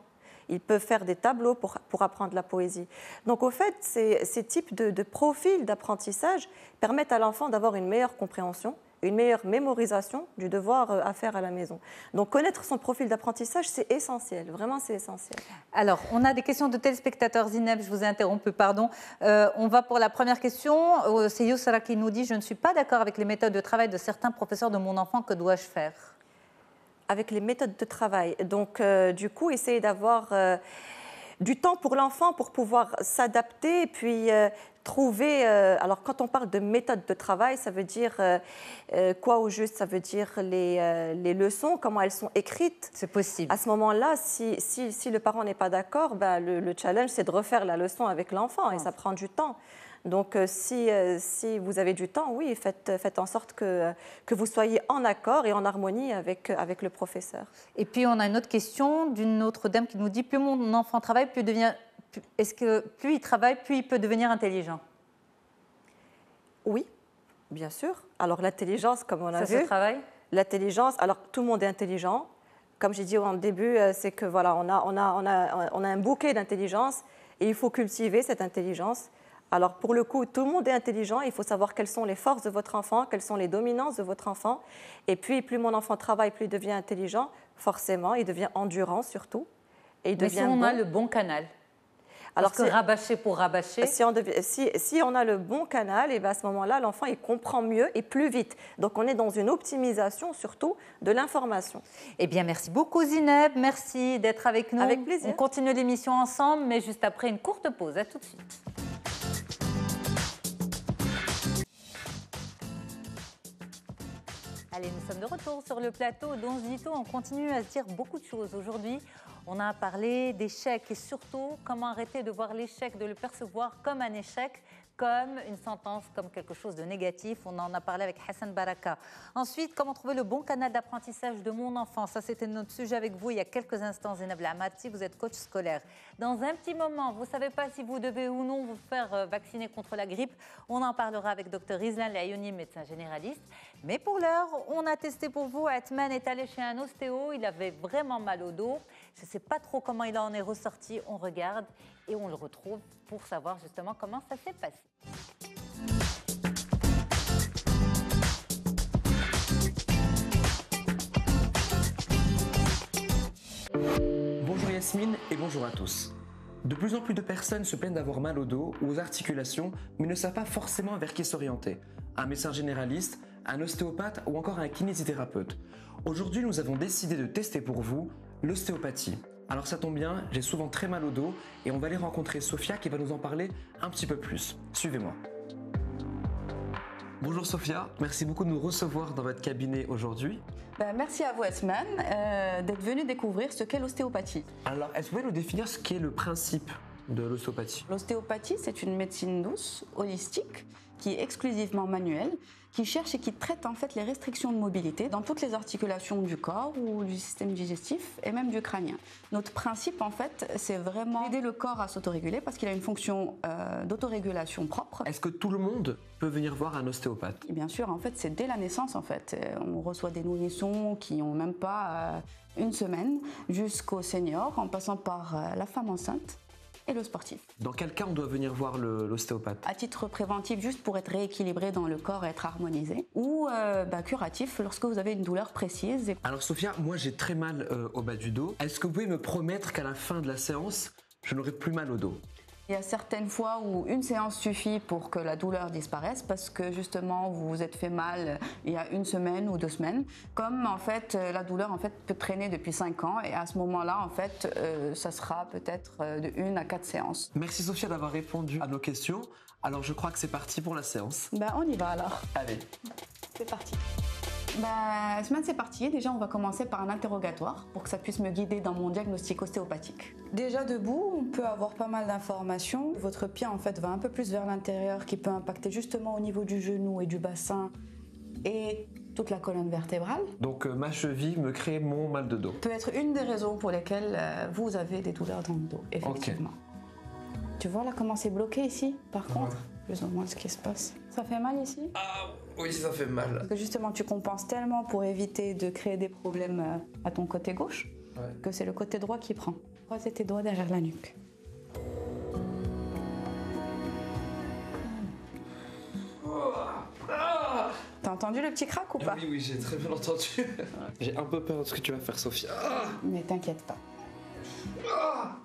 Ils peuvent faire des tableaux pour apprendre la poésie. Donc, au fait, ces types de profils d'apprentissage permettent à l'enfant d'avoir une meilleure compréhension, une meilleure mémorisation du devoir à faire à la maison. Donc, connaître son profil d'apprentissage, c'est essentiel. Vraiment, c'est essentiel. Alors, on a des questions de téléspectateurs. Zineb, je vous ai interrompu, pardon. On va pour la première question. C'est Youssara qui nous dit « Je ne suis pas d'accord avec les méthodes de travail de certains professeurs de mon enfant. Que dois-je faire ?» Avec les méthodes de travail. Donc, du coup, essayer d'avoir du temps pour l'enfant pour pouvoir s'adapter et puis trouver... alors, quand on parle de méthode de travail, ça veut dire quoi au juste? Ça veut dire les leçons, comment elles sont écrites. C'est possible. À ce moment-là, si le parent n'est pas d'accord, ben, le challenge, c'est de refaire la leçon avec l'enfant et ça prend du temps. Donc, si vous avez du temps, oui, faites en sorte que vous soyez en accord et en harmonie avec le professeur. Et puis, on a une autre question d'une autre dame qui nous dit « Plus mon enfant travaille, plus il travaille, plus il peut devenir intelligent ?» Oui, bien sûr. Alors, l'intelligence, comme on a vu... Ça se travaille? L'intelligence, alors tout le monde est intelligent. Comme j'ai dit au début, c'est que voilà, on a un bouquet d'intelligence et il faut cultiver cette intelligence. Alors pour le coup, tout le monde est intelligent, il faut savoir quelles sont les forces de votre enfant, quelles sont les dominances de votre enfant. Et puis plus mon enfant travaille, plus il devient intelligent, forcément, il devient endurant surtout. Et il devient si on a le bon canal. Alors que rabâcher pour rabâcher. Si on a le bon canal, et bien à ce moment-là, l'enfant il comprend mieux et plus vite. Donc on est dans une optimisation surtout de l'information. Eh bien, merci beaucoup Zineb, merci d'être avec nous. Avec plaisir. On continue l'émission ensemble, mais juste après une courte pause. À tout de suite. Allez, nous sommes de retour sur le plateau d'Onzito. On continue à se dire beaucoup de choses. Aujourd'hui, on a parlé d'échecs et surtout comment arrêter de voir l'échec, de le percevoir comme un échec, comme une sentence, comme quelque chose de négatif. On en a parlé avec Hassan Baraka. Ensuite, comment trouver le bon canal d'apprentissage de mon enfant. Ça, c'était notre sujet avec vous il y a quelques instants, Zineb Lamati. Vous êtes coach scolaire. Dans un petit moment, vous ne savez pas si vous devez ou non vous faire vacciner contre la grippe. On en parlera avec Dr Rizlan Layouni, médecin généraliste. Mais pour l'heure, on a testé pour vous. Atman est allé chez un ostéo. Il avait vraiment mal au dos. Je ne sais pas trop comment il en est ressorti. On regarde et on le retrouve pour savoir justement comment ça s'est passé. Bonjour Yasmine et bonjour à tous. De plus en plus de personnes se plaignent d'avoir mal au dos ou aux articulations, mais ne savent pas forcément vers qui s'orienter. Un médecin généraliste, un ostéopathe ou encore un kinésithérapeute. Aujourd'hui, nous avons décidé de tester pour vous l'ostéopathie. Alors ça tombe bien, j'ai souvent très mal au dos et on va aller rencontrer Sophia qui va nous en parler un petit peu plus. Suivez-moi. Bonjour Sophia, merci beaucoup de nous recevoir dans votre cabinet aujourd'hui. Merci à vous Asman d'être venu découvrir ce qu'est l'ostéopathie. Alors, est-ce que vous pouvez nous définir ce qu'est le principe de l'ostéopathie? L'ostéopathie, c'est une médecine douce, holistique, qui est exclusivement manuelle, qui cherche et qui traite en fait les restrictions de mobilité dans toutes les articulations du corps ou du système digestif et même du crânien. Notre principe en fait, c'est vraiment aider le corps à s'autoréguler parce qu'il a une fonction d'autorégulation propre. Est-ce que tout le monde peut venir voir un ostéopathe? Et bien sûr, en fait, c'est dès la naissance en fait. On reçoit des nourrissons qui n'ont même pas une semaine jusqu'aux seniors en passant par la femme enceinte et le sportif. Dans quel cas on doit venir voir l'ostéopathe? À titre préventif, juste pour être rééquilibré dans le corps et être harmonisé, ou curatif lorsque vous avez une douleur précise. Alors Sophia, moi j'ai très mal au bas du dos. Est-ce que vous pouvez me promettre qu'à la fin de la séance, je n'aurai plus mal au dos? Il y a certaines fois où une séance suffit pour que la douleur disparaisse parce que justement vous vous êtes fait mal il y a une semaine ou 2 semaines. Comme en fait la douleur en fait peut traîner depuis 5 ans et à ce moment-là en fait ça sera peut-être de 1 à 4 séances. Merci Sophia d'avoir répondu à nos questions. Alors je crois que c'est parti pour la séance. On y va alors. Allez. C'est parti. Semaine, c'est parti. Déjà, on va commencer par un interrogatoire pour que ça puisse me guider dans mon diagnostic ostéopathique. Déjà debout, on peut avoir pas mal d'informations. Votre pied, en fait, va un peu plus vers l'intérieur, qui peut impacter justement au niveau du genou et du bassin et toute la colonne vertébrale. Donc ma cheville me crée mon mal de dos. Peut être une des raisons pour lesquelles vous avez des douleurs dans le dos, effectivement. Okay. Tu vois là comment c'est bloqué ici, par contre, plus ou moins ce qui se passe. Ça fait mal ici? Ah oui, ça fait mal. Parce que justement, tu compenses tellement pour éviter de créer des problèmes à ton côté gauche, que c'est le côté droit qui prend. Croisez tes doigts derrière la nuque. T'as entendu le petit crack ou pas? Oui, j'ai très bien entendu. J'ai un peu peur de ce que tu vas faire, Sophia. Mais t'inquiète pas.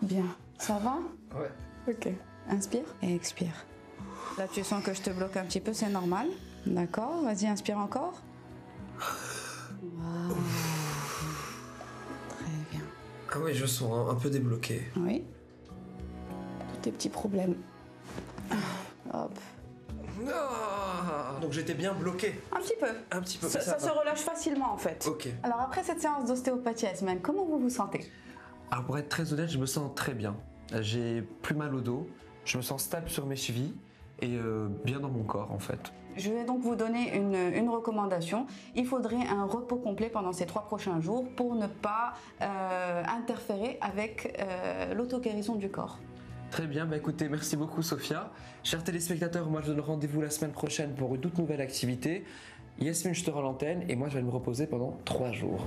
Bien. Ça va? Ouais. Ok. Inspire et expire. Là, tu sens que je te bloque un petit peu, c'est normal. D'accord, vas-y, inspire encore. Wow. Très bien. Ah oui, je sens un peu débloqué. Oui. Tous tes petits problèmes. Hop. Donc j'étais bien bloqué. Un petit peu. Un petit peu. Ça se relâche facilement en fait. Ok. Alors après cette séance d'ostéopathie, Asman, comment vous vous sentez? Alors pour être très honnête, je me sens très bien. J'ai plus mal au dos, je me sens stable sur mes chevilles et bien dans mon corps en fait. Je vais donc vous donner une recommandation. Il faudrait un repos complet pendant ces 3 prochains jours pour ne pas interférer avec l'auto-guérison du corps. Très bien, écoutez, merci beaucoup Sophia. Chers téléspectateurs, moi je donne rendez-vous la semaine prochaine pour une toute nouvelle activité. Yasmine, je te rends l'antenne et moi je vais me reposer pendant 3 jours.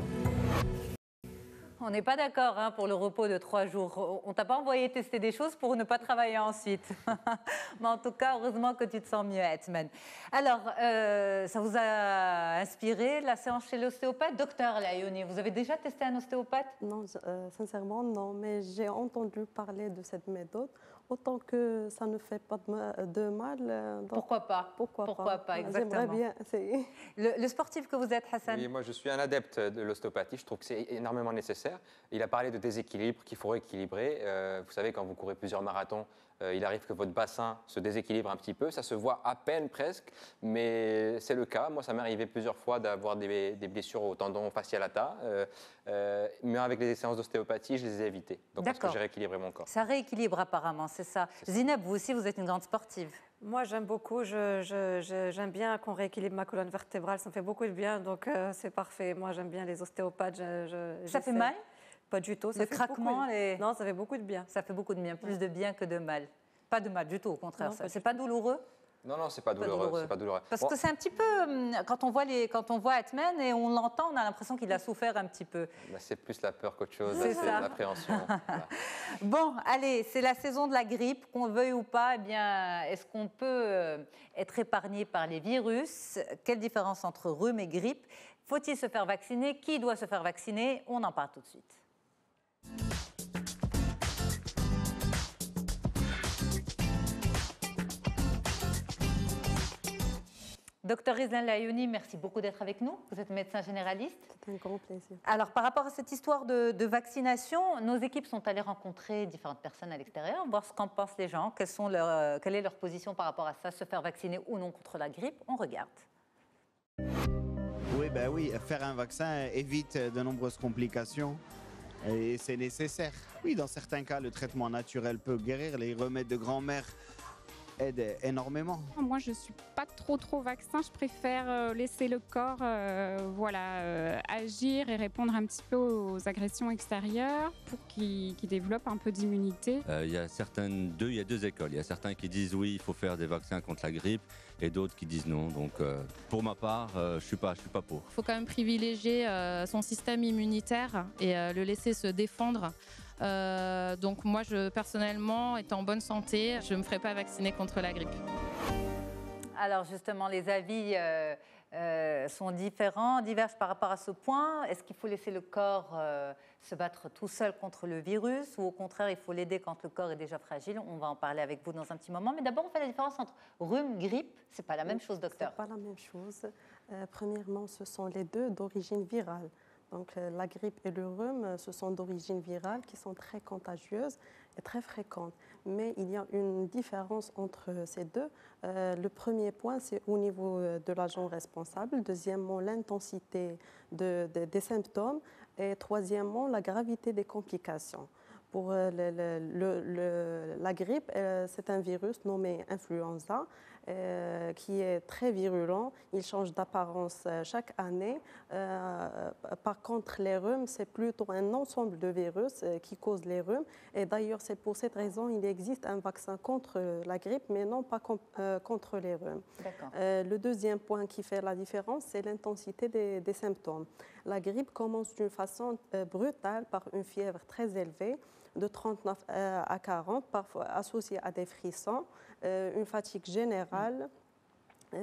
On On n'est pas d'accord hein, pour le repos de 3 jours. On t'a pas envoyé tester des choses pour ne pas travailler ensuite. Mais en tout cas, heureusement que tu te sens mieux, Atman. Alors, ça vous a inspiré la séance chez l'ostéopathe? Docteur Layouni, vous avez déjà testé un ostéopathe? Non, sincèrement, non. Mais j'ai entendu parler de cette méthode. Autant que ça ne fait pas de mal. Pourquoi pas? Pourquoi pas, exactement. J'aimerais bien essayer. Le sportif que vous êtes, Hassan? Oui, moi je suis un adepte de l'ostéopathie. Je trouve que c'est énormément nécessaire. Il a parlé de déséquilibre qu'il faut rééquilibrer. Vous savez, quand vous courez plusieurs marathons, il arrive que votre bassin se déséquilibre un petit peu. Ça se voit à peine presque, mais c'est le cas. Moi, ça m'est arrivé plusieurs fois d'avoir des blessures au tendon fasciolata. Mais avec les séances d'ostéopathie, je les ai évitées. Donc parce que j'ai rééquilibré mon corps. Ça rééquilibre apparemment, c'est ça. Zineb, vous aussi, vous êtes une grande sportive. Moi, j'aime beaucoup. J'aime bien qu'on rééquilibre ma colonne vertébrale. Ça me fait beaucoup de bien, donc c'est parfait. Moi, j'aime bien les ostéopathes. Ça fait mal? Pas du tout. Le craquement Non, ça fait beaucoup de bien. Ça fait beaucoup de bien, plus de bien que de mal. Pas de mal du tout, au contraire. C'est pas douloureux? Non, c'est pas douloureux. C'est pas douloureux. Parce que c'est un petit peu, quand on voit Atman et on l'entend, on a l'impression qu'il a souffert un petit peu. C'est plus la peur qu'autre chose, c'est l'appréhension. Voilà. Bon, allez, c'est la saison de la grippe, qu'on veuille ou pas, eh bien, est-ce qu'on peut être épargné par les virus? Quelle différence entre rhume et grippe? Faut-il se faire vacciner? Qui doit se faire vacciner? On en parle tout de suite. Docteur Rizlan Layouni, merci beaucoup d'être avec nous. Vous êtes médecin généraliste. C'est un grand plaisir. Alors, par rapport à cette histoire de vaccination, nos équipes sont allées rencontrer différentes personnes à l'extérieur, voir ce qu'en pensent les gens, quelle est leur position par rapport à ça, se faire vacciner ou non contre la grippe. On regarde. Oui, faire un vaccin évite de nombreuses complications et c'est nécessaire. Oui, dans certains cas, le traitement naturel peut guérir, les remèdes de grand-mère aide énormément. Moi, je ne suis pas trop vaccin. Je préfère laisser le corps agir et répondre un petit peu aux agressions extérieures pour qu'il développe un peu d'immunité. Il y a deux écoles. Il y a certains qui disent oui, il faut faire des vaccins contre la grippe et d'autres qui disent non. Donc, pour ma part, je suis pas pour. Il faut quand même privilégier son système immunitaire et le laisser se défendre. Donc moi, personnellement, étant en bonne santé, je ne me ferai pas vacciner contre la grippe. Alors justement, les avis sont différents, divergent par rapport à ce point. Est-ce qu'il faut laisser le corps se battre tout seul contre le virus ou au contraire, il faut l'aider quand le corps est déjà fragile? On va en parler avec vous dans un petit moment. Mais d'abord, on fait la différence entre rhume, grippe. Ce n'est pas la même chose, docteur. Ce n'est pas la même chose. Premièrement, ce sont les deux d'origine virale. Donc la grippe et le rhume, ce sont d'origine virale qui sont très contagieuses et très fréquentes. Mais il y a une différence entre ces deux. Le premier point, c'est au niveau de l'agent responsable. Deuxièmement, l'intensité des symptômes. Et troisièmement, la gravité des complications. Pour la grippe, c'est un virus nommé influenza qui est très virulent. Il change d'apparence chaque année. Par contre, les rhumes, c'est plutôt un ensemble de virus qui causent les rhumes. Et d'ailleurs, c'est pour cette raison qu'il existe un vaccin contre la grippe, mais non pas contre les rhumes. Le deuxième point qui fait la différence, c'est l'intensité des symptômes. La grippe commence d'une façon brutale par une fièvre très élevée, de 39 à 40, parfois associée à des frissons, une fatigue générale,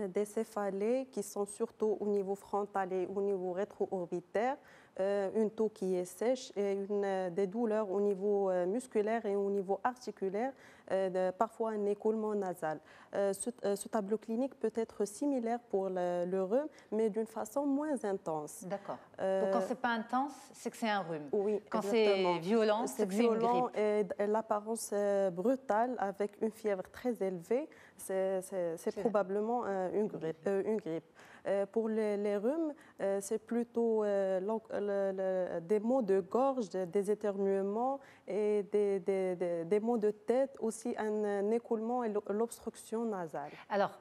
des céphalées qui sont surtout au niveau frontal et au niveau rétro-orbitaire, une toux qui est sèche et des douleurs au niveau musculaire et au niveau articulaire, parfois un écoulement nasal. Ce tableau clinique peut être similaire pour le rhume, mais d'une façon moins intense. D'accord. Donc quand ce n'est pas intense, c'est que c'est un rhume. Oui, quand c'est violent, c'est que c'est une grippe. Et l'apparence brutale avec une fièvre très élevée, c'est probablement une grippe. Pour les rhumes, c'est plutôt des maux de gorge, des éternuements et des maux de tête, aussi un écoulement et l'obstruction nasale. Alors,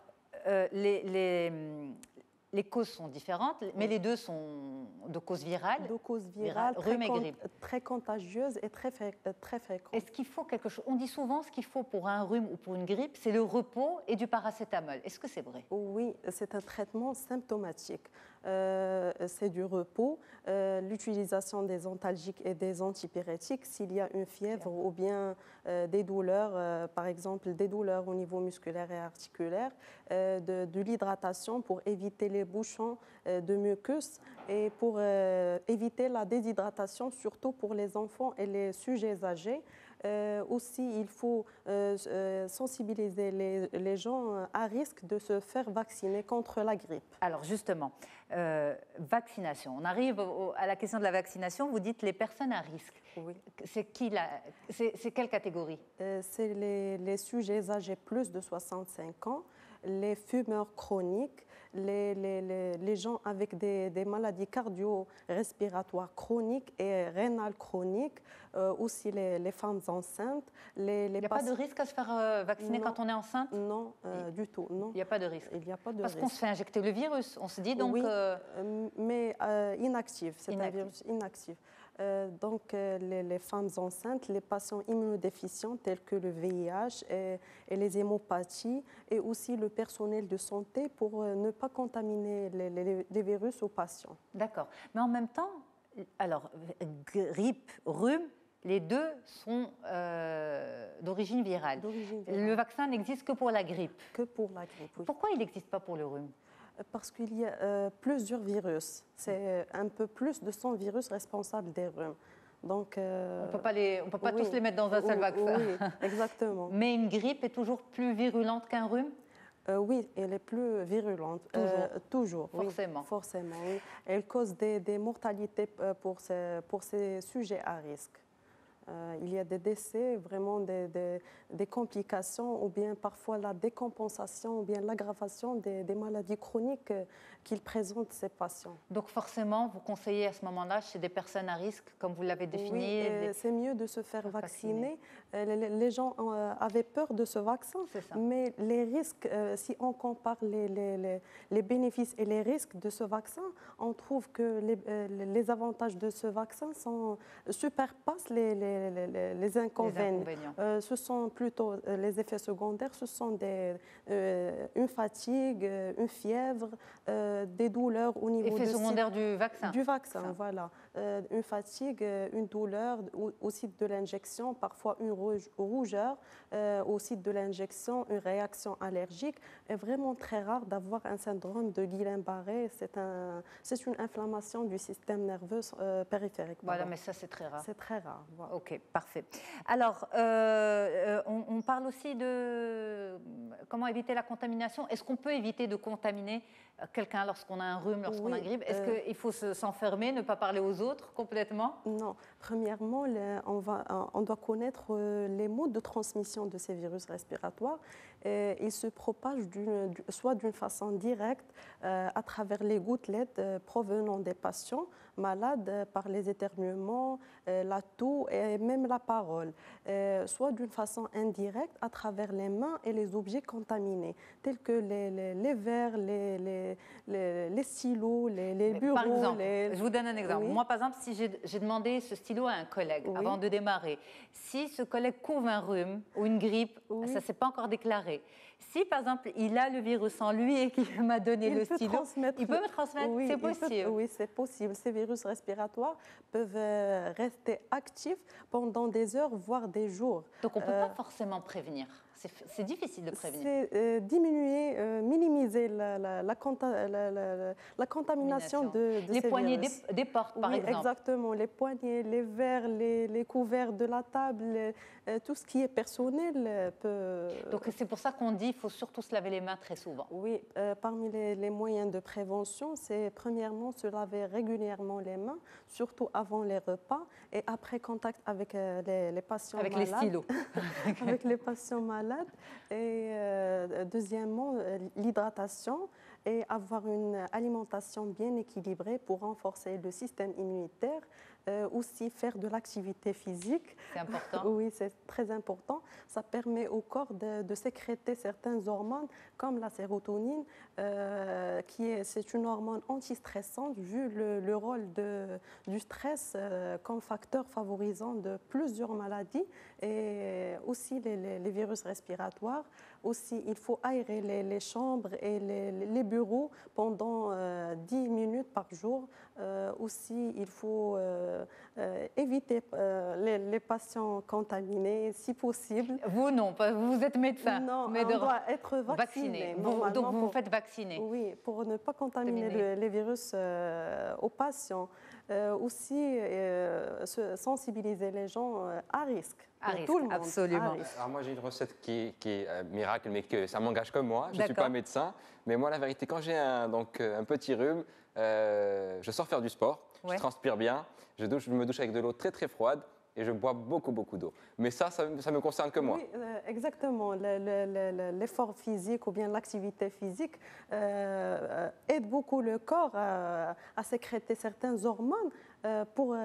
les causes sont différentes, mais les deux sont de cause virale. De cause virale, rhume et grippe. Très contagieuse et très fréquente. Est-ce qu'il faut quelque chose? On dit souvent ce qu'il faut pour un rhume ou pour une grippe, c'est le repos et du paracétamol. Est-ce que c'est vrai? Oui, c'est un traitement symptomatique. C'est du repos, l'utilisation des antalgiques et des antipyrétiques s'il y a une fièvre ou bien des douleurs, par exemple des douleurs au niveau musculaire et articulaire, de l'hydratation pour éviter les bouchons de mucus et pour éviter la déshydratation, surtout pour les enfants et les sujets âgés. Aussi, il faut sensibiliser les gens à risque de se faire vacciner contre la grippe. Alors justement, vaccination. On arrive à la question de la vaccination. Vous dites les personnes à risque. Oui. C'est quelle catégorie? C'est les sujets âgés plus de 65 ans, les fumeurs chroniques, les gens avec des maladies cardio-respiratoires chroniques et rénales chroniques, aussi les femmes enceintes. Il n'y a pas de risque à se faire vacciner quand on est enceinte? Non, du tout. Non. Il n'y a pas de risque? Il n'y a pas de Parce risque. qu'on se fait injecter le virus, on se dit donc... Oui, mais inactif, c'est un virus inactif. Donc les femmes enceintes, les patients immunodéficients tels que le VIH et les hémopathies et aussi le personnel de santé pour ne pas contaminer les virus aux patients. D'accord. Mais en même temps, alors grippe, rhume, les deux sont d'origine virale. Le vaccin n'existe que pour la grippe. Que pour la grippe, oui. Pourquoi il n'existe pas pour le rhume? Parce qu'il y a plusieurs virus. C'est un peu plus de 100 virus responsables des rhumes. Donc, on ne peut pas tous les mettre dans un seul vaccin. Oui, exactement. Mais une grippe est toujours plus virulente qu'un rhume? Oui, elle est plus virulente. Toujours, forcément. Oui, forcément, oui. Elle cause des mortalités pour ces sujets à risque. Il y a des décès, vraiment des complications ou bien parfois la décompensation ou bien l'aggravation des maladies chroniques qu'ils présentent ces patients. Donc forcément, vous conseillez à ce moment-là chez des personnes à risque, comme vous l'avez défini? Oui, c'est mieux de se faire vacciner. Les gens avaient peur de ce vaccin, mais les risques, si on compare les bénéfices et les risques de ce vaccin, on trouve que les avantages de ce vaccin superpassent les inconvénients. Ce sont plutôt les effets secondaires, ce sont une fatigue, une fièvre, des douleurs au niveau effets secondaires du vaccin. Du vaccin, voilà. Une fatigue, une douleur au site de l'injection, parfois une rougeur au site de l'injection, une réaction allergique. C'est vraiment très rare d'avoir un syndrome de Guillain-Barré. C'est une inflammation du système nerveux périphérique. Voilà, mais ça c'est très rare. C'est très rare. Voilà. Ok, parfait. Alors, on parle aussi de comment éviter la contamination. Est-ce qu'on peut éviter de contaminer quelqu'un lorsqu'on a un rhume, lorsqu'on a une grippe? Est-ce qu'il faut s'enfermer, ne pas parler aux autres complètement? Non. Premièrement, on doit connaître les modes de transmission de ces virus respiratoires. Ils se propagent soit d'une façon directe à travers les gouttelettes provenant des patients malades par les éternuements, la toux et même la parole, soit d'une façon indirecte à travers les mains et les objets contaminés, tels que les verres, les stylos, les bureaux. Par exemple, je vous donne un exemple. Oui. Moi, par exemple, si j'ai demandé ce stylo à un collègue avant de démarrer, si ce collègue couvre un rhume ou une grippe, ça ne s'est pas encore déclaré. Si, par exemple, il a le virus en lui et qu'il m'a donné le stylo, il peut me transmettre, oui, c'est possible. Oui, c'est possible. Ces virus respiratoires peuvent rester actifs pendant des heures, voire des jours. Donc, on ne peut pas forcément prévenir. C'est difficile de prévenir. C'est diminuer, minimiser la contamination de les ces poignées virus. des portes, par exemple. Exactement. Les poignées, les verres, les couverts de la table, tout ce qui est personnel peut... Donc, c'est pour ça qu'on dit qu'il faut surtout se laver les mains très souvent. Oui, parmi les moyens de prévention, c'est premièrement se laver régulièrement les mains, surtout avant les repas et après contact avec les patients malades. Avec les stylos. Avec les patients malades. Et deuxièmement, l'hydratation et avoir une alimentation bien équilibrée pour renforcer le système immunitaire, aussi faire de l'activité physique. C'est important. Oui, c'est très important. Ça permet au corps de sécréter certaines hormones comme la sérotonine, c'est une hormone antistressante vu le rôle du stress comme facteur favorisant de plusieurs maladies et aussi les virus respiratoires. Aussi, il faut aérer les chambres et les bureaux pendant 10 minutes par jour. Aussi, il faut éviter les patients contaminés si possible. Vous, non, vous êtes médecin. Non, mais on doit être vacciné. Donc, vous vous faites vacciner. Oui, pour ne pas contaminer les virus aux patients. Aussi, sensibiliser les gens à risque. Tout le monde. Absolument. Alors moi j'ai une recette qui est miracle, mais que ça m'engage comme moi. Je ne suis pas médecin, mais moi la vérité, quand j'ai un petit rhume, je sors faire du sport, je transpire bien, je me douche avec de l'eau très très froide et je bois beaucoup d'eau. Mais ça me concerne que moi. Oui, exactement. L'effort physique ou bien l'activité physique aide beaucoup le corps à sécréter certaines hormones pour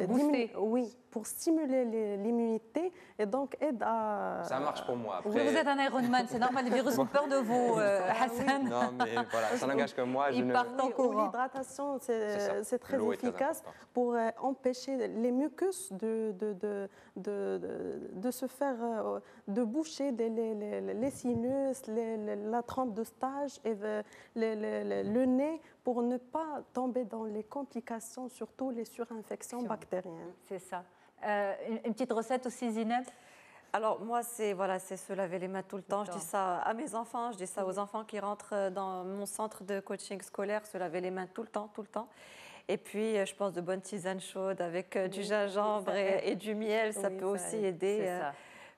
booster. Oui, pour stimuler l'immunité et donc aide à... Ça marche pour moi. Après... Vous êtes un Ironman, c'est normal, les virus ont peur de vous, Hassan. Non, mais voilà, ça n'engage que moi. L'hydratation, c'est très efficace pour empêcher les mucus de se faire, de boucher les sinus, la trempe de stage et le nez pour ne pas tomber dans les complications, surtout les surinfections bactériennes. C'est ça. Une petite recette aussi, Zineb? Alors moi, c'est se laver les mains tout le temps. Je dis ça à mes enfants, je dis ça aux enfants qui rentrent dans mon centre de coaching scolaire, se laver les mains tout le temps. Et puis, je pense de bonnes tisanes chaudes avec du gingembre et du miel, ça peut aussi aider.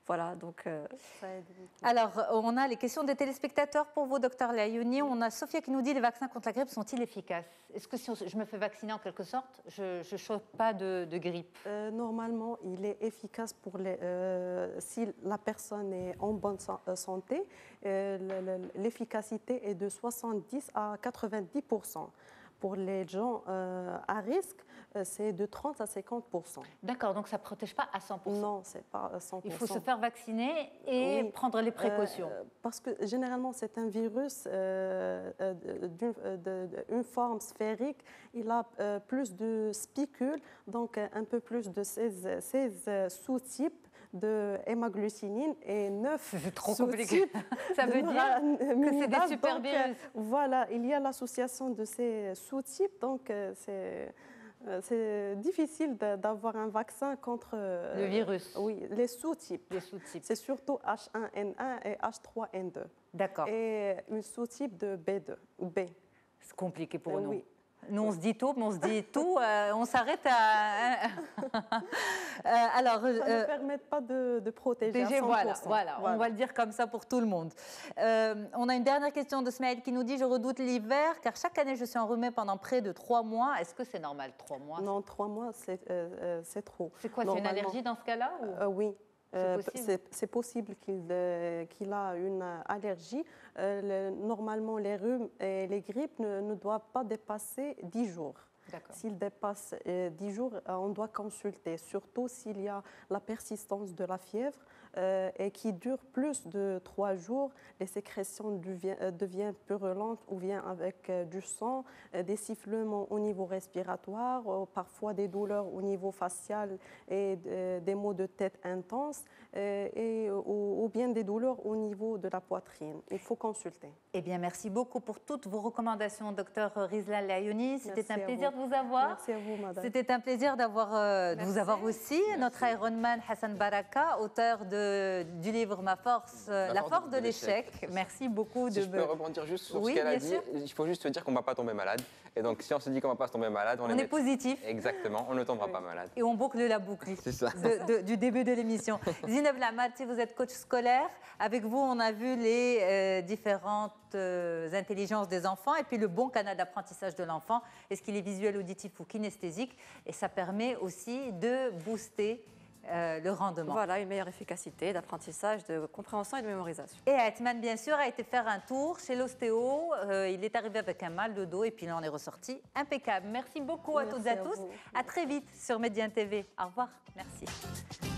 Voilà, donc ça aide beaucoup. Alors, on a les questions des téléspectateurs pour vous, docteur Layouni. On a Sophia qui nous dit: les vaccins contre la grippe sont-ils efficaces? Est-ce que si je me fais vacciner en quelque sorte, je ne chope pas de grippe? Normalement, il est efficace si la personne est en bonne santé. L'efficacité est de 70 à 90%. Pour les gens à risque, c'est de 30 à 50%. D'accord, donc ça ne protège pas à 100%. Non, ce n'est pas à 100%. Il faut se faire vacciner et prendre les précautions. Parce que généralement, c'est un virus d'une forme sphérique. Il a plus de spicules, donc un peu plus de 16 sous-types de hémagglutinin et 9 sous-types. Ça veut dire que c'est des supervirus. Voilà, il y a l'association de ces sous-types, donc c'est difficile d'avoir un vaccin contre le virus. Oui, les sous-types. C'est surtout H1N1 et H3N2. D'accord. Et une sous-type de B2 ou B. C'est compliqué pour nous. Oui. Nous, on se dit taupe, mais on se dit tout, on s'arrête à... Alors, ça ne permet pas de protéger à 100%. Voilà, on va le dire comme ça pour tout le monde. On a une dernière question de Smaïl qui nous dit: je redoute l'hiver car chaque année je suis enrhumée pendant près de 3 mois. Est-ce que c'est normal, 3 mois? Non, 3 mois, c'est trop. C'est quoi, c'est une allergie dans ce cas-là ou... Oui. C'est possible qu'il a une allergie. Normalement, les rhumes et les grippes ne doivent pas dépasser 10 jours. S'ils dépassent 10 jours, on doit consulter, surtout s'il y a la persistance de la fièvre et qui dure plus de 3 jours. Les sécrétions deviennent purulentes ou viennent avec du sang, des sifflements au niveau respiratoire, parfois des douleurs au niveau facial et des maux de tête intenses ou bien des douleurs au niveau de la poitrine. Il faut consulter. Eh bien, merci beaucoup pour toutes vos recommandations, docteur Rizlan Layouni. C'était un plaisir de vous avoir. Merci à vous, madame. C'était un plaisir de vous avoir aussi. Merci. Notre Ironman Hassan Baraka, auteur du livre Ma force, la force de l'échec. Merci beaucoup. Si je peux rebondir juste sur ce qu'elle a dit, il faut juste se dire qu'on ne va pas tomber malade. Et donc, si on se dit qu'on ne va pas tomber malade, on est positif. Exactement, on ne tombera pas malade. Et on boucle la boucle. C'est ça. Du début de l'émission. Zineb Lamad, si vous êtes coach scolaire, avec vous, on a vu les différentes intelligences des enfants et puis le bon canal d'apprentissage de l'enfant. Est-ce qu'il est visuel, auditif ou kinesthésique? Et ça permet aussi de booster le rendement. Voilà, une meilleure efficacité d'apprentissage, de compréhension et de mémorisation. Et Athman, bien sûr, a été faire un tour chez l'ostéo. Il est arrivé avec un mal de dos et puis il en est ressorti impeccable. Merci beaucoup à toutes et à tous. À très vite sur Médien TV. Au revoir. Merci.